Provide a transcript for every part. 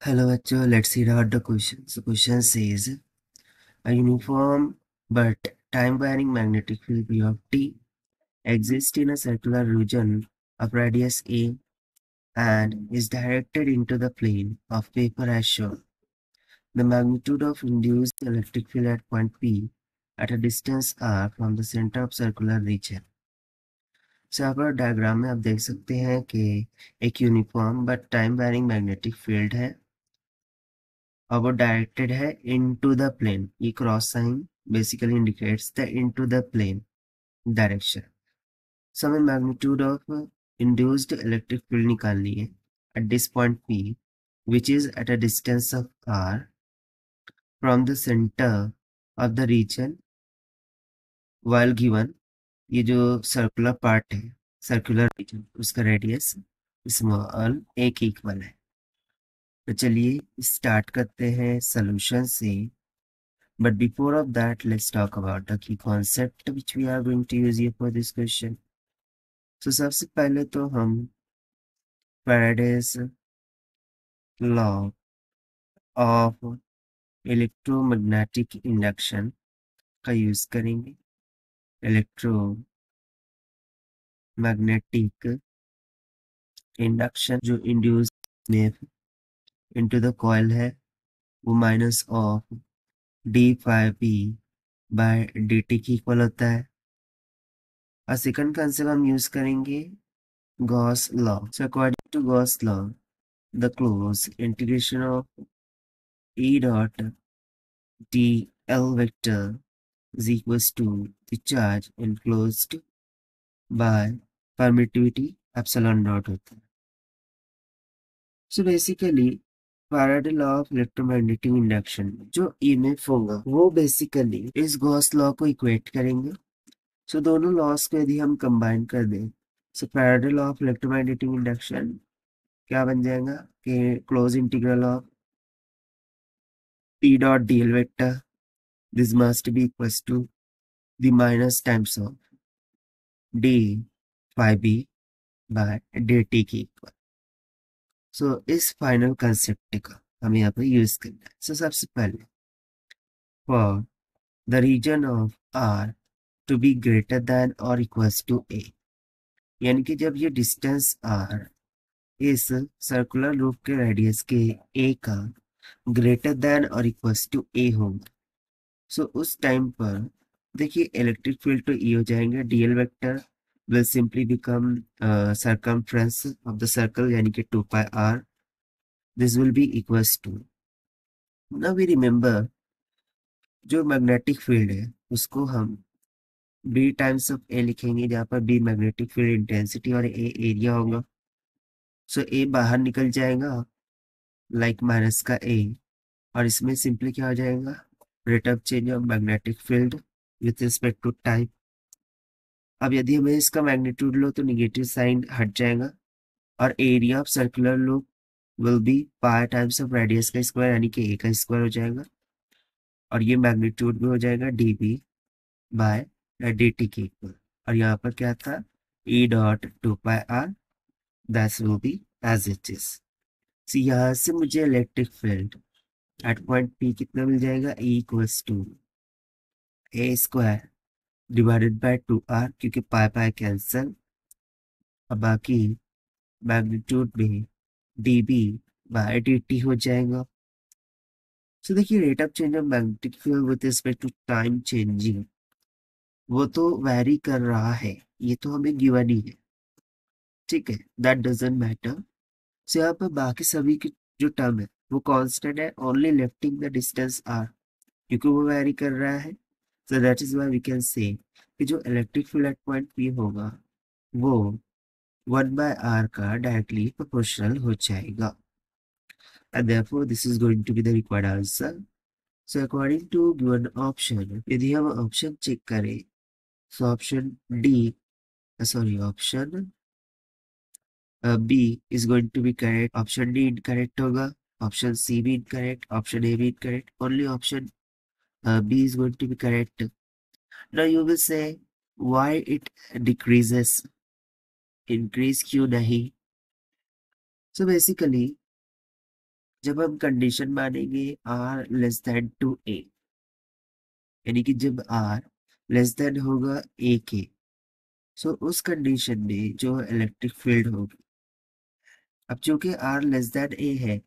Hello, bachcho. Let's read out the question. So, question says a uniform but time-varying magnetic field P of T exists in a circular region of radius A and is directed into the plane of paper as shown. The magnitude of induced electric field at point P at a distance r from the center of circular region. So, यहाँ पर diagram में आप देख सकते हैं कि एक uniform but time varying magnetic field है और वो डायरेक्टेड है इनटू द प्लेन। ये cross sign basically indicates the into the plane direction. So हमें magnitude of induced electric field निकालनी है at this point P which is at a distance of r from the center of the region while given ये जो circular part है circular region उसका radius small a के equal है। तो चलिए स्टार्ट करते हैं सॉल्यूशन से। But before of that, let's talk about the key concept which we are going to use here for this question. So सबसे पहले तो हम Faraday's law of electromagnetic induction का यूज करेंगे। इलेक्ट्रोमैग्नेटिक इंडक्शन जो इंड्यूस में into the coil है वो minus of d∅p by dt की इक्वल होता है। और सेकंड कंसेप्ट हम यूज करेंगे Gauss law. So according to Gauss law the closed integration of E dot dl vector is equals to the charge enclosed by permittivity epsilon dot होता है। So basically Faraday law of electromagnetic induction जो EMF होगा वो basically इस Gauss law को equate करेंगे। So दोनों loss को यदि हम कंबाइन कर दें so Faraday law of electromagnetic induction क्या बन जाएगा कि close integral of P dot dl vector this must be equals to the minus times of d phi b by dt की इक्वल। सो इस फाइनल कंसेप्ट का हमें यहाँ पर यूज करना है। सो सबसे पहले for the region of r to be greater than और इक्वल्स टू a, यानी कि जब ये डिस्टेंस r इस सर्कुलर लूप के रेडियस के a का ग्रेटर देन और इक्वल्स टू a होगा। सो उस टाइम पर देखिए इलेक्ट्रिक फील्ड तो E हो जाएंगे, dl vector will simply become circumference of the circle यानी कि 2 pi r. This will be equals to, now we remember जो मैग्नेटिक फील्ड है उसको हम b टाइम्स ऑफ a लिखेंगे, जहाँ पर b मैग्नेटिक फील्ड इंटेंसिटी और a एरिया होगा। सो a बाहर निकल जाएगा लाइक माइनस का a, और इसमें सिंपली क्या हो जाएगा rate of change of magnetic field with respect to time. अब यदि हमें इसका मैग्नीट्यूड लो तो निगेटिव साइन हट जाएगा और area of circular loop will be pi times of radius का स्क्वायर यानी कि a का स्क्वायर हो जाएगा, और ये मैग्नीट्यूड भी हो जाएगा dB बाय dt के इक्वल। और यहाँ पर क्या था E dot 2 pi r that will be as it is. So यहाँ से मुझे electric field at point P कितना मिल जाएगा E equals to a square divided by 2r, क्योंकि पाई पाई कैंसल, और बाकी मैग्नीट्यूड में dB बाय dt हो जाएगा। सो देखिए rate of change of magnetic field with respect to time changing वो तो वैरी कर रहा है, ये तो हमें गिवन ही है, ठीक है, दैट डजंट मैटर। सो यहाँ पर बाकी सभी की जो टर्म है वो कांस्टेंट है, only lifting the distance r, क्योंकि वो वैरी कर रहा है। So that is why we can say कि जो electric field at point P होगा वो 1/r का डायरेक्टली प्रोपोर्शनल हो जाएगा, and therefore this is going to be the required answer. So according to given option, यदि हम ऑप्शन चेक करें so option option B is going to be correct, option D incorrect होगा, option C भी incorrect, option A भी incorrect, only option B is going to be correct. Now you will say why it decreases, increase क्यों नहीं? So basically जब हम condition मानेंगे are less then to ए, यानी कि जब आर लेस देन होगा ए के, सो उस कंडीशन में जो इलेक्ट्रिक फील्ड होगी, अब चूंकि आर लेस देन ए है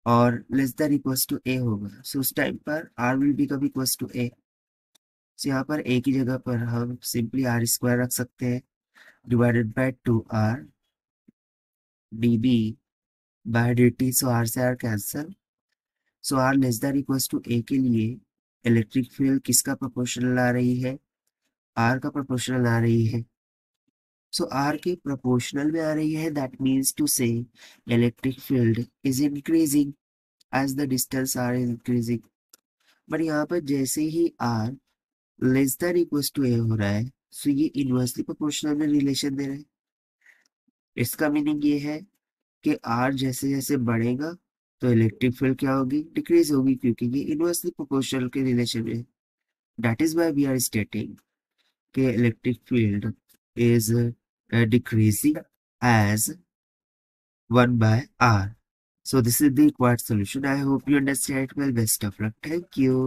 और less than equals to a होगा, सो उस टाइम पर r will become equals to a. So यहाँ पर ए की जगह पर हम सिंपली आर स्क्वायर रख सकते हैं divided by two r d B by d t. So r से r cancel, so r less than equals to a के लिए इलेक्ट्रिक फील्ड किसका प्रोपोर्शनल आ रही है, आर का प्रोपोर्शनल आ रही है। सो आर के प्रोपोर्शनल में आ रही है, दैट मीन्स टू से electric field is increasing as the distance r is increasing. But यहाँ पर जैसे ही r less than equals to a हो रहा है, सो ये इनवर्सली प्रोपोर्शनल में रिलेशन दे रहे हैं। इसका मीनिंग ये है कि आर जैसे जैसे बढ़ेगा तो इलेक्ट्रिक फील्ड क्या होगी, डिक्रीज होगी, क्योंकि ये इनवर्सली प्रोपोर्शनल के रिलेशन में। That is why we are stating कि electric field is decreasing as 1 by r. So this is the required solution. I hope you understand well. Best of luck. Thank you.